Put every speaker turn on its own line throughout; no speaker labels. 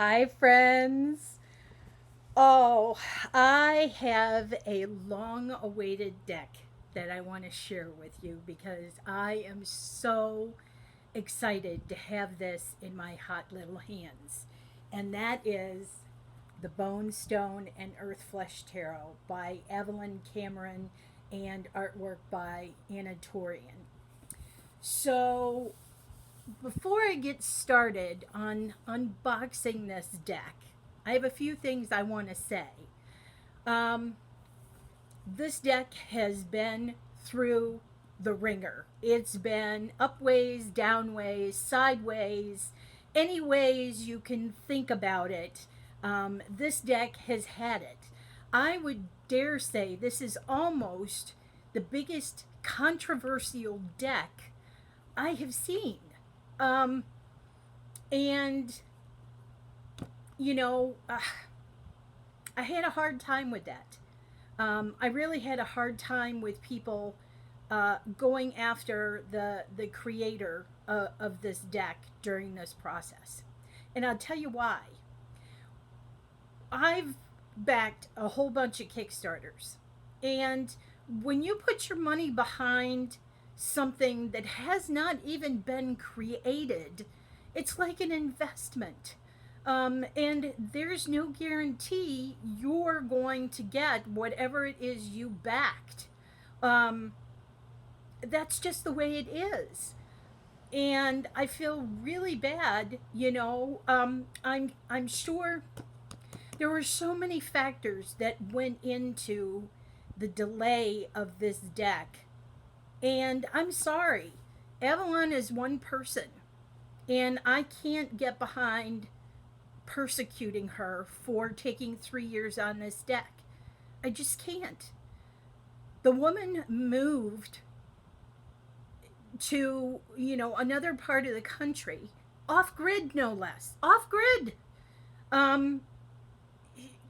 Hi, friends. Oh, I have a long awaited deck that I want to share with you because I am so excited to have this in my hot little hands. And that is the Bonestone and Earthflesh Tarot by Evelyn Cameron and artwork by Anna Torian. So, before I get started on unboxing this deck, I have a few things I want to say. Um, this deck has been through the ringer. It's been upways, downways, sideways, any ways you can think about it. This deck has had it. I would dare say this is almost the biggest controversial deck I have seen. Um, and, you know, uh, I had a hard time with that. I really had a hard time with people going after the creator of this deck during this process. And I'll tell you why. I've backed a whole bunch of Kickstarters. And when you put your money behind something that has not even been created, it's like an investment. And there's no guarantee you're going to get whatever it is you backed. Um, that's just the way it is. And I feel really bad, I'm sure there were so many factors that went into the delay of this deck. And I'm sorry, Avalon is one person, and I can't get behind persecuting her for taking 3 years on this deck. I just can't. The woman moved to, another part of the country, off grid, no less. Off grid. Um,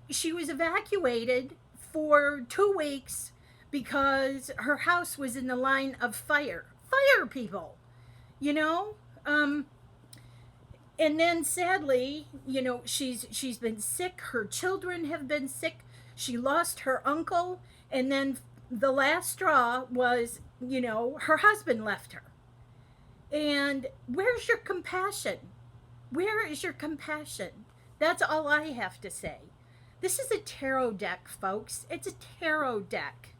she was evacuated for 2 weeks because her house was in the line of fire. Fire, people, you know? And then sadly, she's been sick. Her children have been sick. She lost her uncle, and then the last straw was, her husband left her. And where's your compassion? Where is your compassion? That's all I have to say. This is a tarot deck, folks. It's a tarot deck.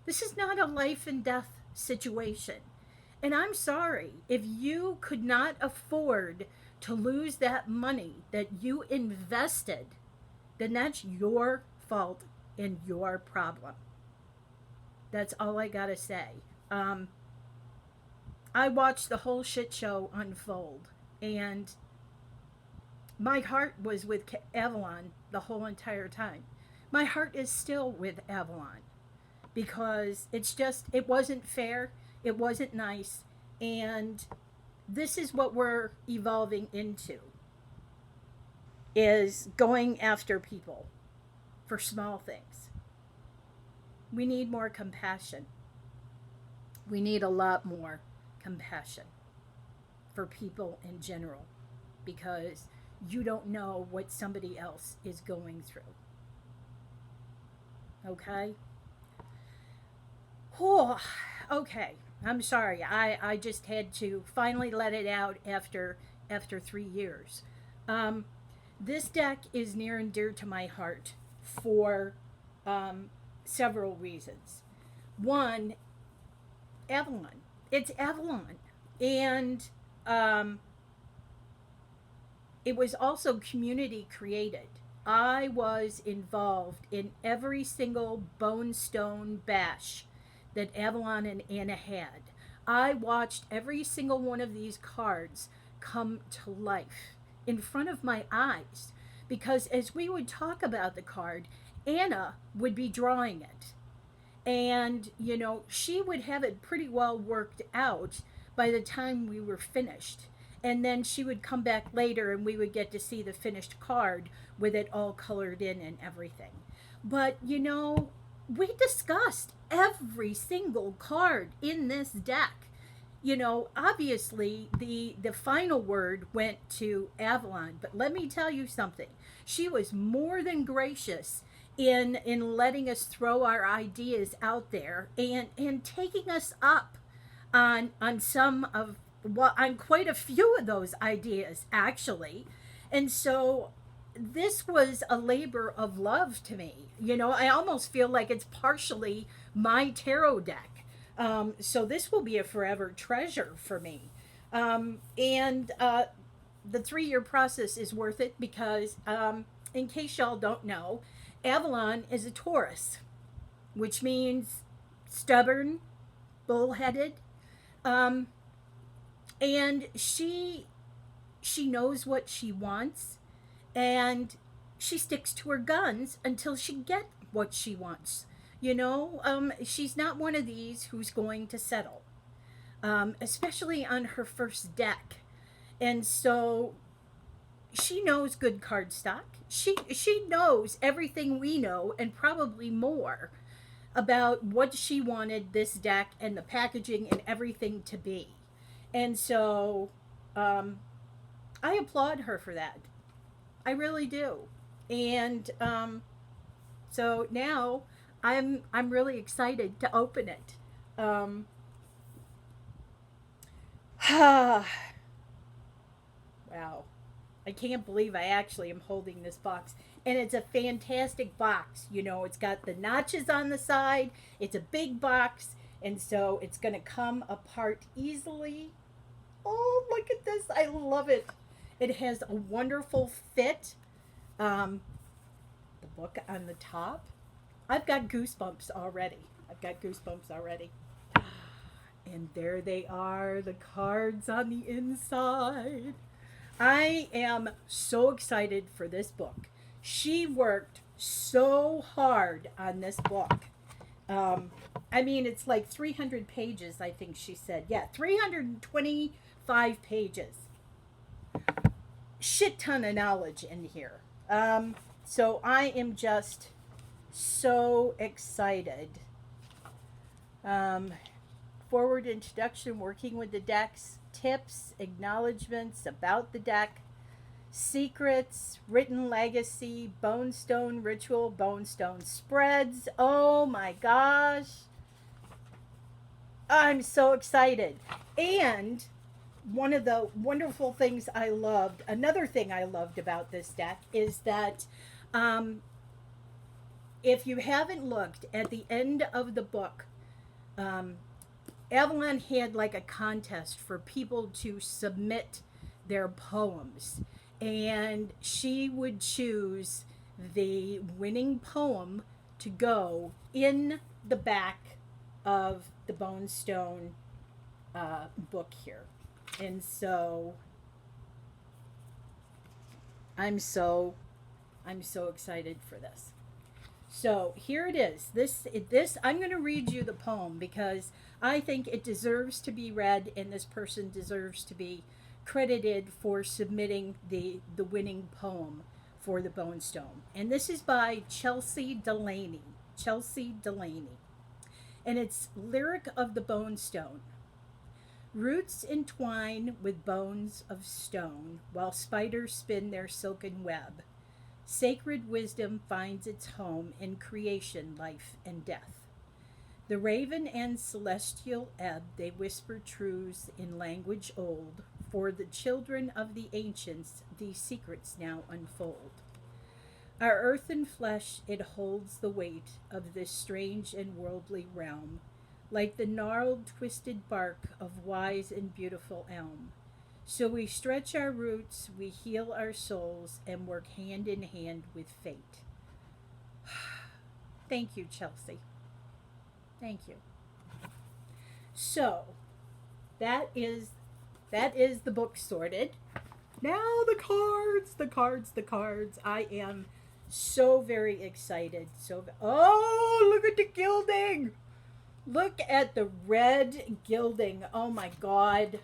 This is not a life and death situation. And I'm sorry, if you could not afford to lose that money that you invested, then that's your fault and your problem. That's all I gotta say. Um, I watched the whole shit show unfold, and my heart was with Avalon the whole entire time. My heart is still with Avalon because it wasn't fair, it wasn't nice, and this is what we're evolving into, is going after people for small things. We need more compassion. We need a lot more compassion for people in general because you don't know what somebody else is going through. Okay? Oh, okay. I'm sorry. I just had to finally let it out after 3 years. Um, this deck is near and dear to my heart for several reasons. One, Avalon. It's Avalon. And um, it was also community created. I was involved in every single Bonestone bash that Avalon and Anna had. I watched every single one of these cards come to life in front of my eyes because as we would talk about the card, Anna would be drawing it. And, she would have it pretty well worked out by the time we were finished. And then she would come back later and we would get to see the finished card with it all colored in and everything. But, we discussed every single card in this deck. obviously the final word went to Avalon, but let me tell you something. She was more than gracious in letting us throw our ideas out there and taking us up on some of well on quite a few of those ideas actually. And so this was a labor of love to me. I almost feel like it's partially my tarot deck. So this will be a forever treasure for me. And the 3 year process is worth it because, in case y'all don't know, Avalon is a Taurus, which means stubborn, bullheaded, um, and she knows what she wants, and she sticks to her guns until she gets what she wants. She's not one of these who's going to settle, especially on her first deck. And so she knows good card stock. She knows everything we know and probably more about what she wanted this deck and the packaging and everything to be. And so um, I applaud her for that. I really do. And so now I'm really excited to open it. Um, wow. I can't believe I actually am holding this box. And it's a fantastic box. It's got the notches on the side. It's a big box. And so it's going to come apart easily. Oh, look at this. I love it. It has a wonderful fit. Um, the book on the top. I've got goosebumps already. I've got goosebumps already. And there they are, the cards on the inside. I am so excited for this book. She worked so hard on this book. Um, I mean, it's like 300 pages, I think she said. Yeah, 325 pages. Shit ton of knowledge in here. So I am just so excited. Um, Forward introduction, working with the decks, tips, acknowledgments about the deck, secrets, written legacy, Bonestone ritual, Bonestone spreads. Oh my gosh. I'm so excited. And one of the wonderful things I loved, another thing I loved about this deck is that um, if you haven't looked at the end of the book, um, Avalon had like a contest for people to submit their poems, and she would choose the winning poem to go in the back of the Bonestone book here. And so I'm so I'm so excited for this. So here it is. This I'm going to read you the poem because I think it deserves to be read, and this person deserves to be credited for submitting the winning poem for the Bonestone. And this is by Chelsea Delaney. Chelsea Delaney. And it's Lyric of the Bonestone. Roots entwine with bones of stone, while spiders spin their silken web. Sacred wisdom finds its home in creation, life, and death. The raven and celestial ebb, they whisper truths in language old. For the children of the ancients, these secrets now unfold. Our earthen flesh, it holds the weight of this strange and worldly realm, like the gnarled, twisted bark of wise and beautiful elm. So we stretch our roots, we heal our souls, and work hand in hand with fate. Thank you, Chelsea. Thank you. So, that is the book sorted. Now the cards, the cards, the cards. I am so very excited. Oh, look at the gilding. Look at the red gilding. Oh my god.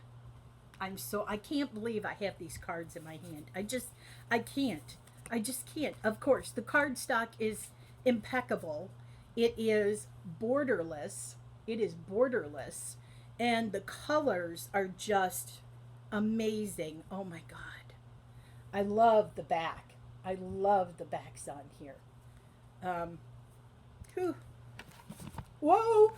I can't believe I have these cards in my hand. I can't. I just can't. Of course, the card stock is impeccable. It is borderless. It is borderless. And the colors are just amazing. Oh my God. I love the back. I love the backs on here. Um, whew. Whoa!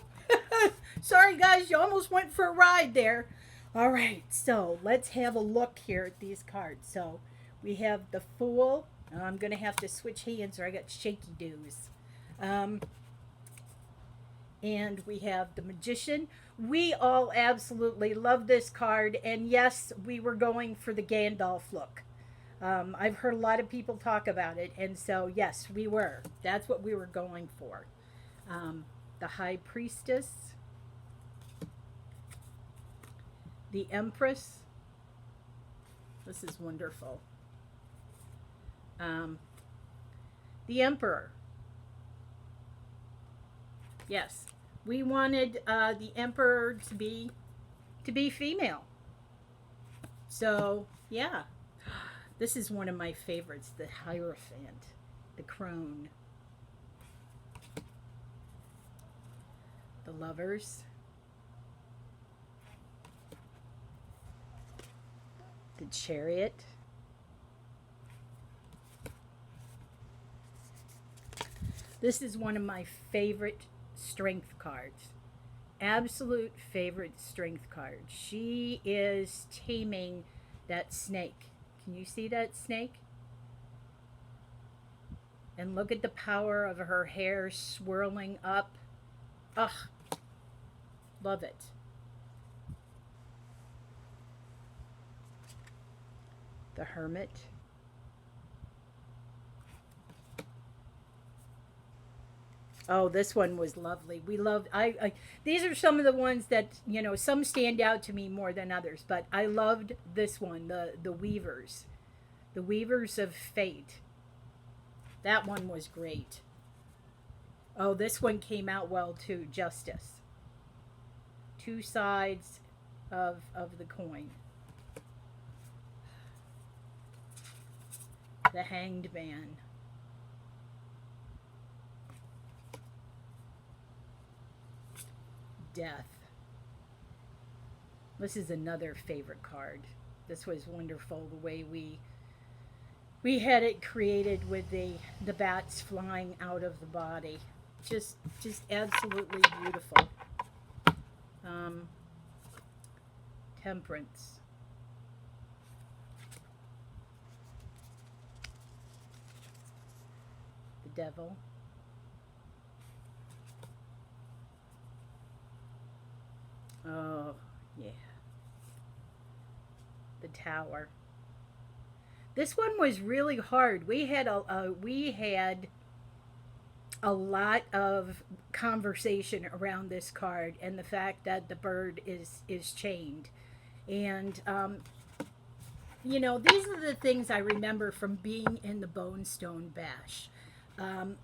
Sorry, guys, you almost went for a ride there. All right, so let's have a look here at these cards. So we have the Fool. I'm going to have to switch hands or I got shaky doos. Um, and we have the Magician. We all absolutely love this card. And yes, we were going for the Gandalf look. I've heard a lot of people talk about it. And so, yes, we were. That's what we were going for. The High Priestess, the Empress. This is wonderful. Um, the Emperor. Yes, we wanted the Emperor to be female. So yeah, this is one of my favorites. The Hierophant, the Crone, the Lovers, the Chariot. This is one of my favorite strength cards. Absolute favorite strength card. She is taming that snake. Can you see that snake? And look at the power of her hair swirling up. Ugh, love it. The Hermit. Oh, this one was lovely. We loved. I these are some of the ones that some stand out to me more than others, but I loved this one. The Weavers, the Weavers of Fate. That one was great. Oh, this one came out well too. Justice. Two sides of the coin. The Hanged Man. Death. This is another favorite card. This was wonderful the way we had it created with the bats flying out of the body. Just absolutely beautiful. Um, Temperance. The Devil. Oh, yeah. The Tower. This one was really hard. We had a lot of conversation around this card and the fact that the bird is chained. And these are the things I remember from being in the Bonestone Bash. Um,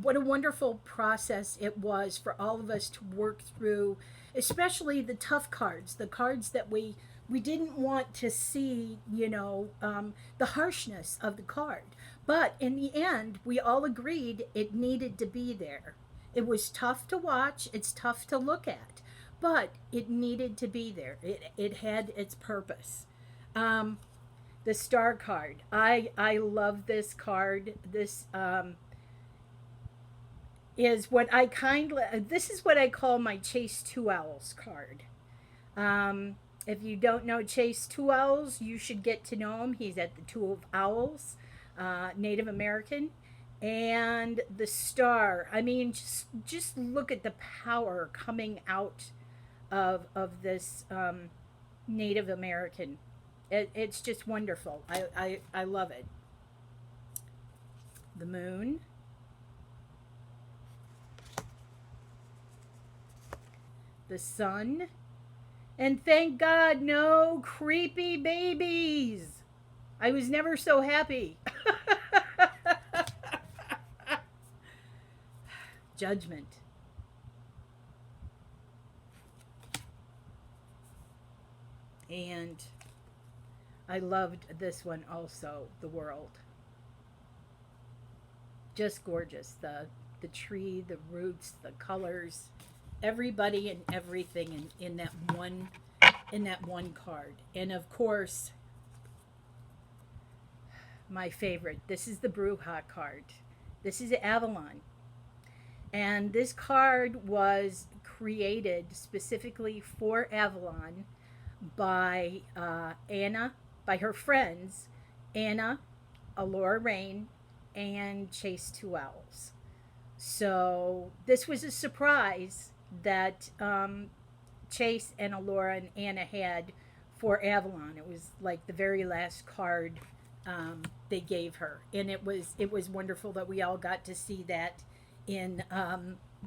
what a wonderful process it was for all of us to work through, especially the tough cards, the cards that we didn't want to see, the harshness of the card. But in the end, we all agreed it needed to be there. It was tough to watch, it's tough to look at, but it needed to be there. It had its purpose. Um, the Star card. I love this card. This is what I this is what I call my Chase Two Owls card. If you don't know Chase Two Owls, you should get to know him. He's at the Two of Owls, Native American, and the Star. I mean, just look at the power coming out of this Native American. It's just wonderful. I love it. The Moon, the Sun, and thank God, no creepy babies. I was never so happy. Judgment. And I loved this one also, The World. Just gorgeous. The tree, the roots, the colors. everybody and everything in that one card. And of course, my favorite. This is the Bruja card. This is Avalon. And this card was created specifically for Avalon by Anna, by her friends, Anna, Alora Rain, and Chase Two Owls. So this was a surprise that Chase and Alora and Anna had for Avalon. It was like the very last card they gave her, and it was wonderful that we all got to see that in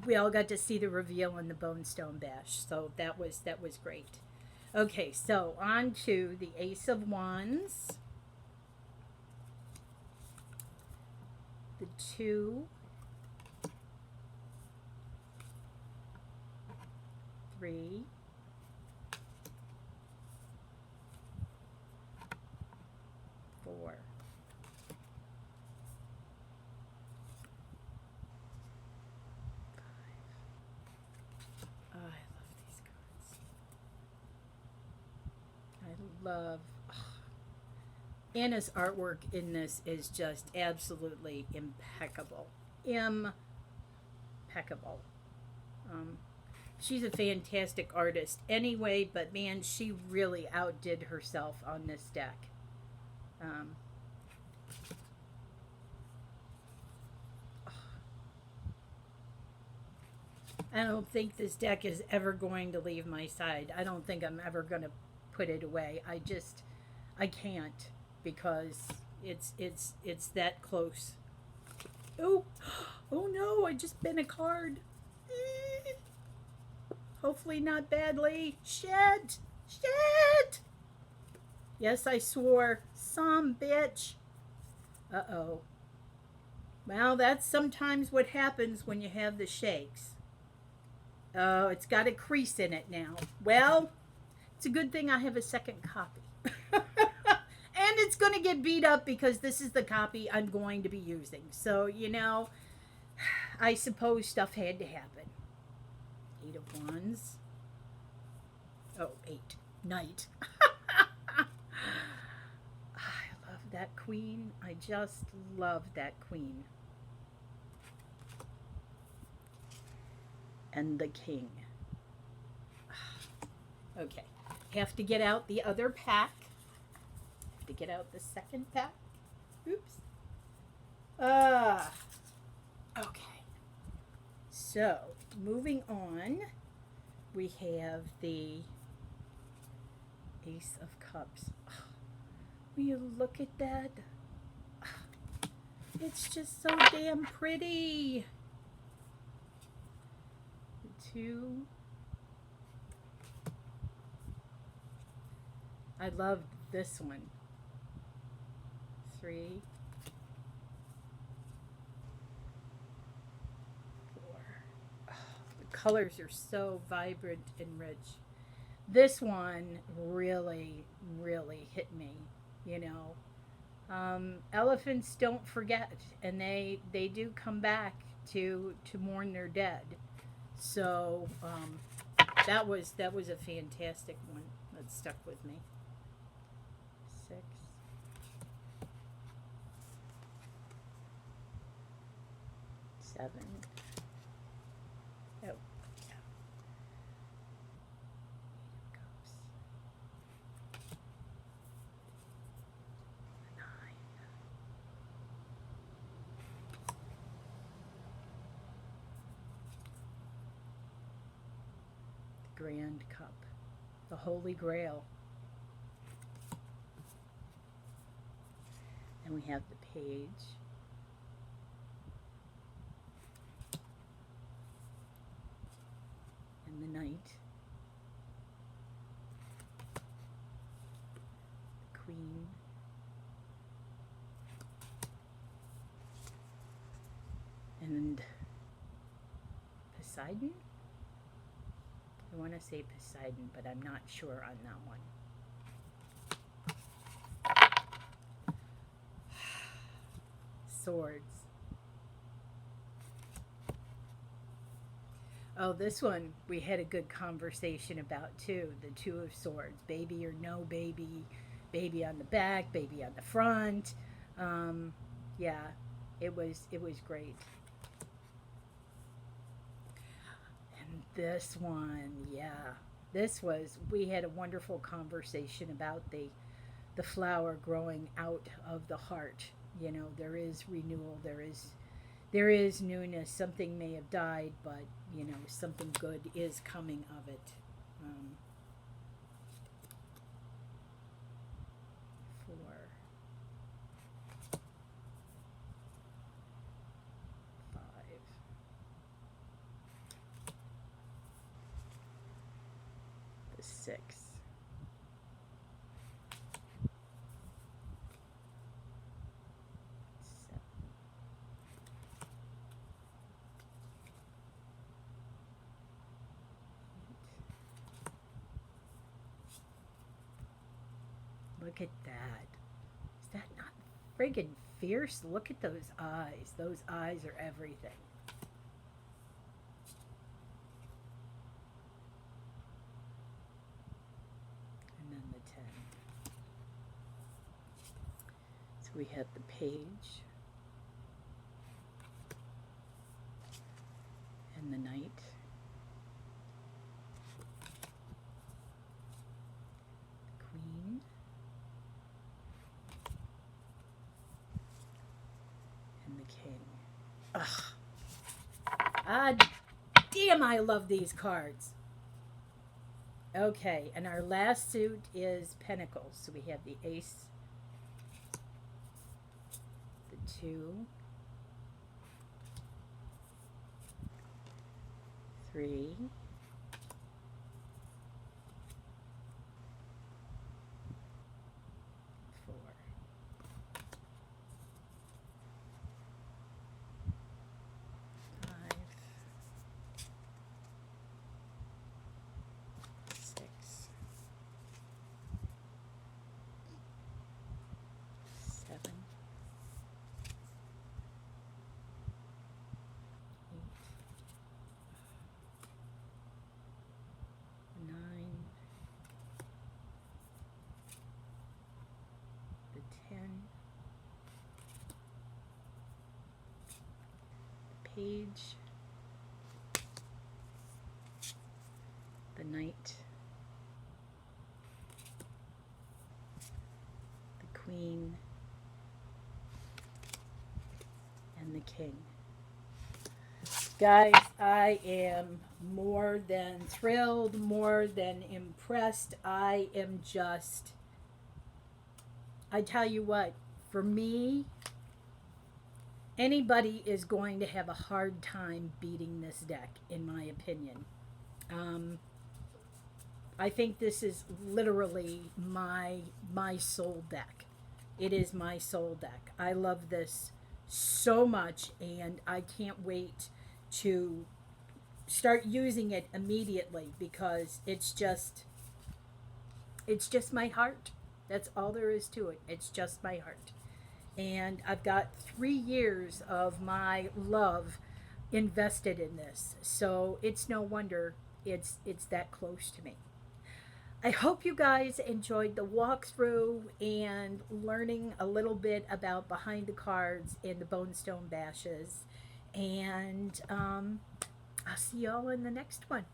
we all got to see the reveal in the Bonestone Bash. So that was great. Okay, so on to the Ace of Wands, the 2, 3, 4, I love these cards. I love Anna's artwork in this is just absolutely impeccable. Impeccable. Um, she's a fantastic artist anyway, but man, she really outdid herself on this deck. Um, I don't think this deck is ever going to leave my side. I don't think I'm ever going to put it away. I can't because it's that close. Oh, oh no! I just bent a card. Hopefully not badly. Shit! Shit! Yes, I swore. Some bitch. Uh-oh. Well, that's sometimes what happens when you have the shakes. Oh, it's got a crease in it now. Well, it's a good thing I have a second copy. And it's going to get beat up because this is the copy I'm going to be using. So, I suppose stuff had to happen. 8 of Wands. Oh, 8. Knight. I love that queen. I just love that queen. And the king. Okay. Have to get out the other pack. Have to get out the second pack. Oops. Okay. So, moving on, we have the Ace of Cups. Will you look at that? It's just so damn pretty. 2. I love this one. 3, 4. Oh, the colors are so vibrant and rich. This one really, really hit me. Elephants don't forget, and they do come back to mourn their dead. So that was a fantastic one that stuck with me. 6, 7. Oh, yeah. 8 of Cups. 9. Grand Cup, the Holy Grail. And we have the Page. And the Knight. The Queen. And Poseidon? I want to say Poseidon, but I'm not sure on that one. Swords. Oh, this one we had a good conversation about too. The Two of Swords, baby or no baby, baby on the back, baby on the front. Um, yeah, it was great. And this one, yeah, this was we had a wonderful conversation about the flower growing out of the heart. You know, there is renewal, there is newness. Something may have died, but you know, something good is coming of it. Um, 4, 5, the 6, 7, 8. Look at that. Is that not friggin' fierce? Look at those eyes. Those eyes are everything. And then the 10. So we have the page and the knight, the queen, and the king. Ugh. Ah, damn, I love these cards. Okay, and our last suit is Pentacles. So we have the Ace, the 2, 3, 4, 5, 6, 7, 8, 9, the 10, the page, the knight, the queen, and the king. Guys, I am more than thrilled, more than impressed. I am just, I tell you what, for me, anybody is going to have a hard time beating this deck, in my opinion. Um, I think this is literally my soul deck. It is my soul deck. I love this so much, and I can't wait to start using it immediately because it's just my heart. That's all there is to it. It's just my heart. And I've got 3 years of my love invested in this. So it's no wonder it's that close to me. I hope you guys enjoyed the walkthrough and learning a little bit about behind the cards and the Bonestone bashes. And I'll see y'all in the next one.